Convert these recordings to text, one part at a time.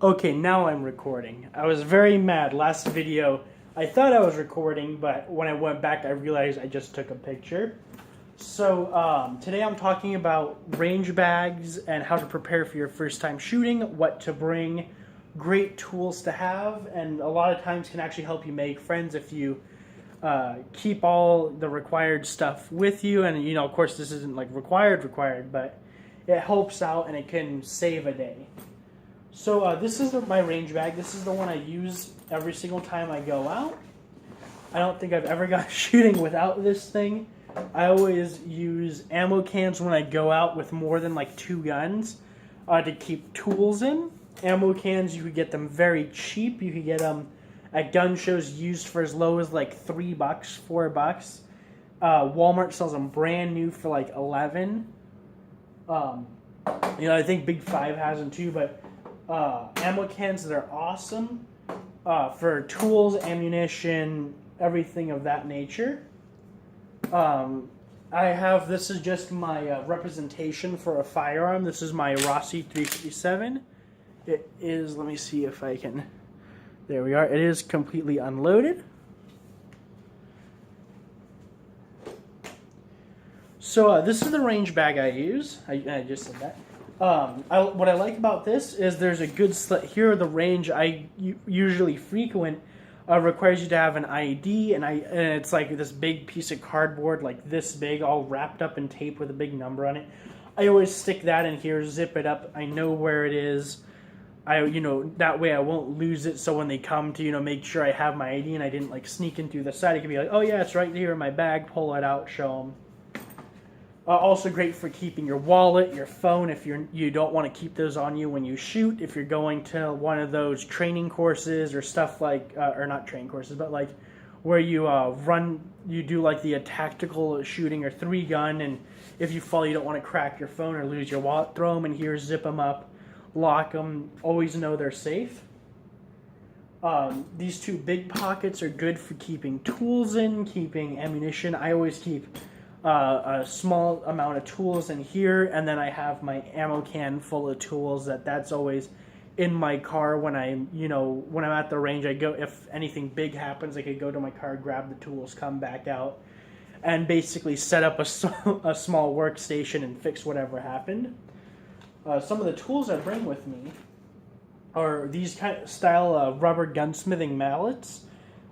Okay, now I'm recording. I was very mad. Last video, I thought I was recording, but when I went back, I realized I just took a picture. So today I'm talking about range bags and how to prepare for your first time shooting, what to bring, great tools to have, and a lot of times can actually help you make friends if you keep all the required stuff with you. And you know, of course, this isn't like required, but it helps out and it can save a day. So this is my range bag. This is the one I use every single time I go out. I don't think I've ever gone shooting without this thing. I always use ammo cans when I go out with more than like 2 guns to keep tools in. Ammo cans, you could get them very cheap. You could get them at gun shows used for as low as like $3, $4. Walmart sells them brand new for like 11. I think Big 5 has them too, but ammo cans that are awesome for tools, ammunition, everything of that nature. This is just my representation for a firearm. This is my Rossi 357. It is, let me see if I can, there we are. It is completely unloaded. So this is the range bag I use. I just said that. What I like about this is there's a good slit. Here the range I usually frequent requires you to have an ID, and it's like this big piece of cardboard, like this big, all wrapped up in tape with a big number on it. I always stick that in here, zip it up. I know where it is. That way I won't lose it. So when they come to make sure I have my ID and I didn't like sneak in through the side, it can be like, oh yeah, it's right here in my bag. Pull it out, show them. Also great for keeping your wallet, your phone, if you don't want to keep those on you when you shoot. If you're going to one of those training courses or stuff like, or not training courses, but like where you do like the tactical shooting or 3-gun, and if you fall, you don't want to crack your phone or lose your wallet, throw them in here, zip them up, lock them, always know they're safe. These 2 big pockets are good for keeping tools in, keeping ammunition. I always keep a small amount of tools in here, and then I have my ammo can full of tools. That's always in my car when I'm at the range. I go, if anything big happens, I could go to my car, grab the tools, come back out, and basically set up a small workstation and fix whatever happened. Some of the tools I bring with me are these kind of style rubber gunsmithing mallets.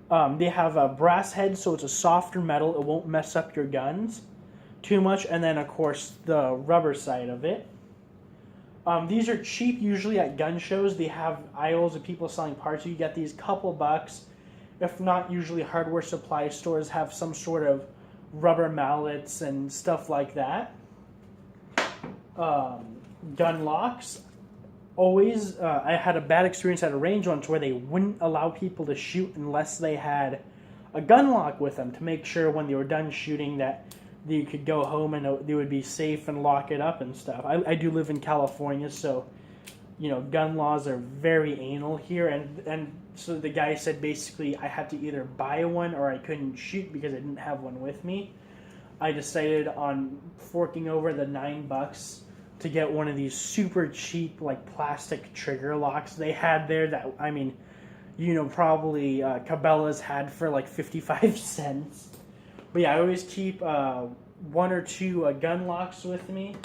They have a brass head, so it's a softer metal. It won't mess up your guns too much. And then, of course, the rubber side of it. These are cheap, usually at gun shows. They have aisles of people selling parts. You get these couple bucks. If not, usually hardware supply stores have some sort of rubber mallets and stuff like that. Gun locks. Always, I had a bad experience at a range once where they wouldn't allow people to shoot unless they had a gun lock with them to make sure when they were done shooting that you could go home and they would be safe and lock it up and stuff. I do live in California, so gun laws are very anal here, and so the guy said basically I had to either buy one or I couldn't shoot because I didn't have one with me. I decided on forking over the $9 to get one of these super cheap like plastic trigger locks they had there that, probably Cabela's had for like 55 cents. But yeah, I always keep 1 or 2 gun locks with me.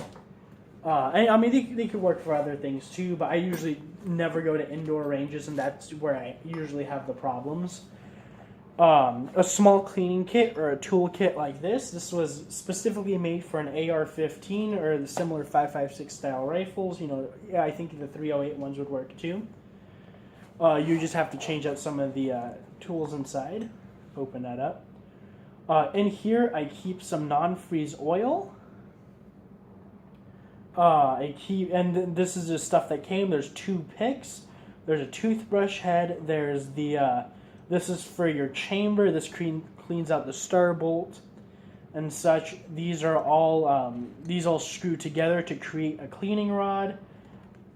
They could work for other things too, but I usually never go to indoor ranges, and that's where I usually have the problems. A small cleaning kit or a tool kit like this. This was specifically made for an AR-15 or the similar 5.56 style rifles. I think the 308 ones would work too. You just have to change out some of the tools inside. Open that up. In here, I keep some non-freeze oil. And this is just stuff that came. There's 2 picks. There's a toothbrush head. There's the this is for your chamber. This cleans out the star bolt and such. These are all screw together to create a cleaning rod.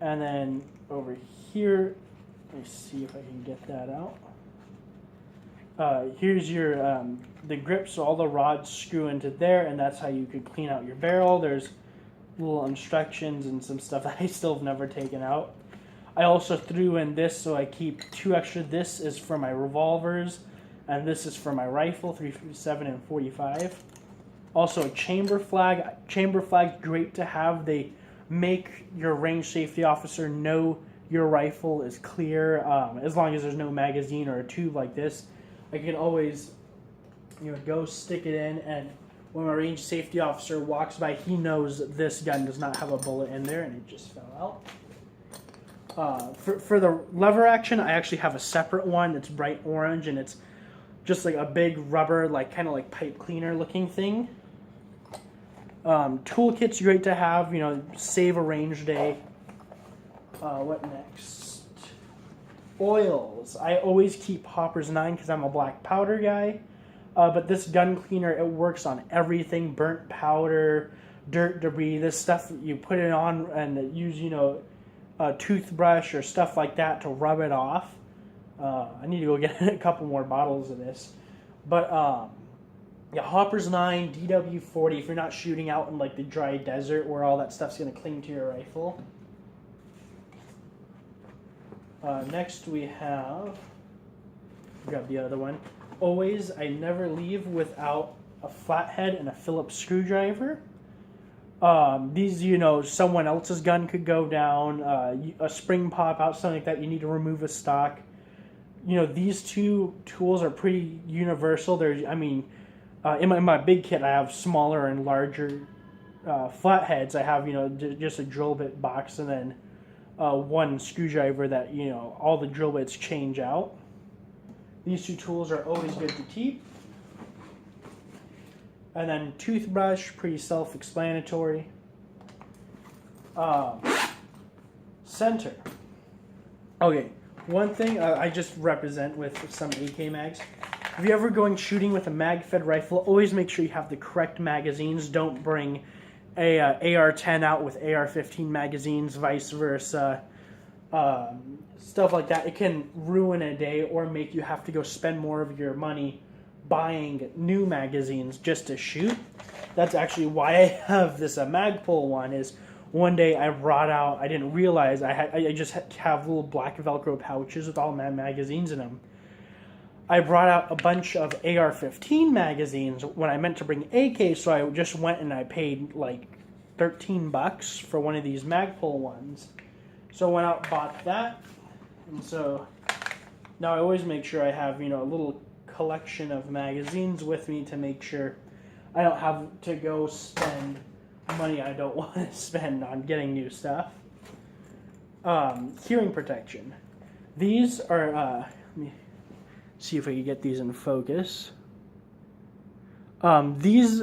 And then over here, let me see if I can get that out. Here's your the grip, so all the rods screw into there, and that's how you could clean out your barrel. There's little instructions and some stuff that I still have never taken out. I also threw in this, so I keep 2 extra. This is for my revolvers, and this is for my rifle, 357 and 45. Also a chamber flag. Chamber flag's great to have. They make your range safety officer know your rifle is clear, as long as there's no magazine or a tube like this. I can always, go stick it in, and when my range safety officer walks by, he knows this gun does not have a bullet in there, and it just fell out. For the lever action, I actually have a separate one that's bright orange, and it's just like a big rubber, kind of like pipe cleaner looking thing. Toolkit's great to have, save a range day. What next? Oils. I always keep Hopper's 9 because I'm a black powder guy. But this gun cleaner, it works on everything. Burnt powder, dirt, debris, this stuff, you put it on and use, a toothbrush or stuff like that to rub it off. I need to go get a couple more bottles of this. But, Hopper's 9, DW40, if you're not shooting out in, the dry desert where all that stuff's going to cling to your rifle. Next we have, grab the other one. Always, I never leave without a flathead and a Phillips screwdriver. These, someone else's gun could go down, a spring pop out, something like that. You need to remove a stock. These 2 tools are pretty universal. In my big kit, I have smaller and larger flatheads. I have, just a drill bit box, and then one screwdriver that, all the drill bits change out. These 2 tools are always good to keep. And then toothbrush, pretty self-explanatory. Center. Okay, one thing I just represent with some AK mags. If you're ever going shooting with a mag-fed rifle, always make sure you have the correct magazines. Don't bring a AR-10 out with AR-15 magazines, vice versa. Stuff like that. It can ruin a day or make you have to go spend more of your money buying new magazines just to shoot. That's actually why I have this Magpul one. Is one day I brought out, I didn't realize I just have little black Velcro pouches with all my magazines in them. I brought out a bunch of AR-15 magazines when I meant to bring AK, so I just went and I paid $13 for one of these Magpul ones. So I went out and bought that, and so now I always make sure I have, a little collection of magazines with me to make sure I don't have to go spend money I don't want to spend on getting new stuff. Hearing protection. These are, let me see if I can get these in focus. These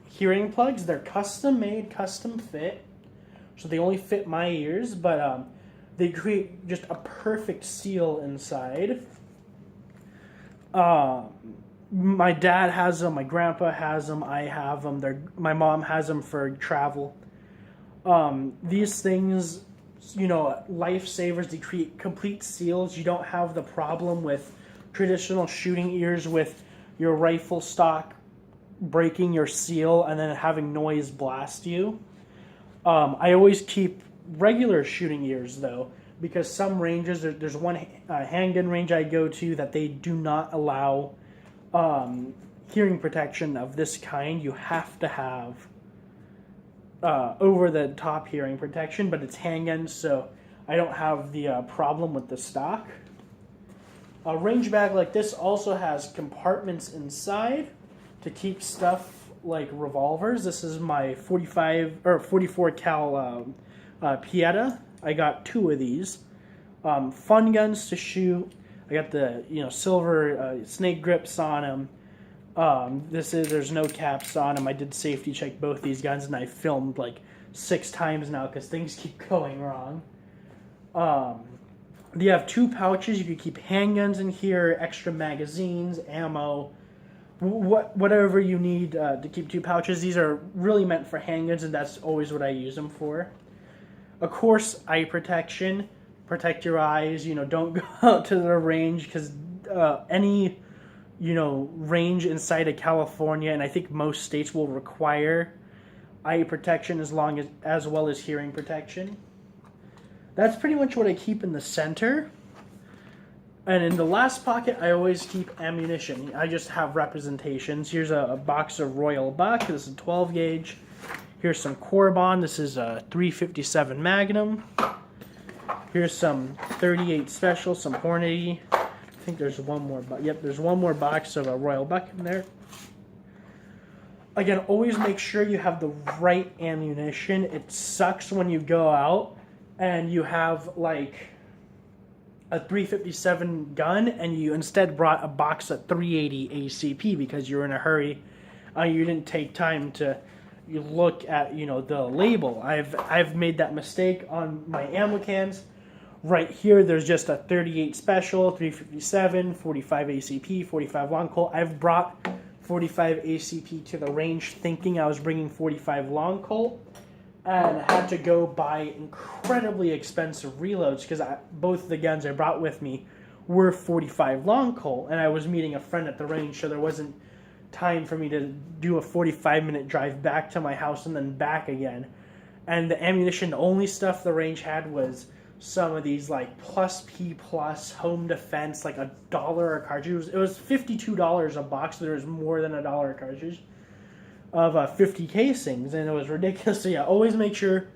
hearing plugs, they're custom made, custom fit. So they only fit my ears, but they create just a perfect seal inside. My dad has them, my grandpa has them, I have them. My mom has them for travel. These things, lifesavers. They create complete seals. You don't have the problem with traditional shooting ears with your rifle stock breaking your seal and then having noise blast you. I always keep regular shooting ears though, because some ranges, there's one handgun range I go to that they do not allow hearing protection of this kind. You have to have over the top hearing protection, but it's handguns, so I don't have the problem with the stock. A range bag like this also has compartments inside to keep stuff like revolvers. This is my 44 cal Pieta. I got 2 of these. Fun guns to shoot. I got the silver snake grips on them. There's no caps on them. I did safety check both these guns, and I filmed 6 times now because things keep going wrong. You have 2 pouches. You could keep handguns in here, extra magazines, ammo, whatever you need to keep 2 pouches. These are really meant for handguns, and that's always what I use them for. Of course, eye protection. Protect your eyes. Don't go out to the range because any range inside of California, and I think most states will require eye protection as well as hearing protection. That's pretty much what I keep in the center. And in the last pocket, I always keep ammunition. I just have representations. Here's a box of Royal Buck. This is a 12 gauge. Here's some Corbon. This is a 357 Magnum. Here's some 38 Special, some Hornady. I think there's one more. Yep, there's one more box of a Royal Buck in there. Again, always make sure you have the right ammunition. It sucks when you go out and you have like a 357 gun and you instead brought a box of 380 ACP because you're in a hurry. You didn't take time to look at the label. I've made that mistake on my ammo cans. Right here, there's just a 38 Special, 357, 45 ACP, 45 Long Colt. I've brought 45 ACP to the range thinking I was bringing 45 Long Colt, and had to go buy incredibly expensive reloads because both the guns I brought with me were 45 Long Colt, and I was meeting a friend at the range, so there wasn't time for me to do a 45-minute drive back to my house and then back again. And the ammunition, the only stuff the range had was some of these like Plus P Plus home defense, like $1 a cartridge. It was $52 a box. So there was more than $1 a cartridge of 50 casings, and it was ridiculous. So yeah, always make sure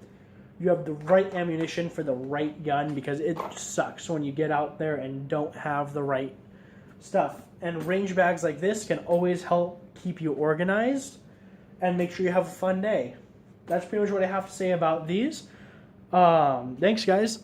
you have the right ammunition for the right gun because it sucks when you get out there and don't have the right stuff. And range bags like this can always help keep you organized and make sure you have a fun day. That's pretty much what I have to say about these. Thanks, guys.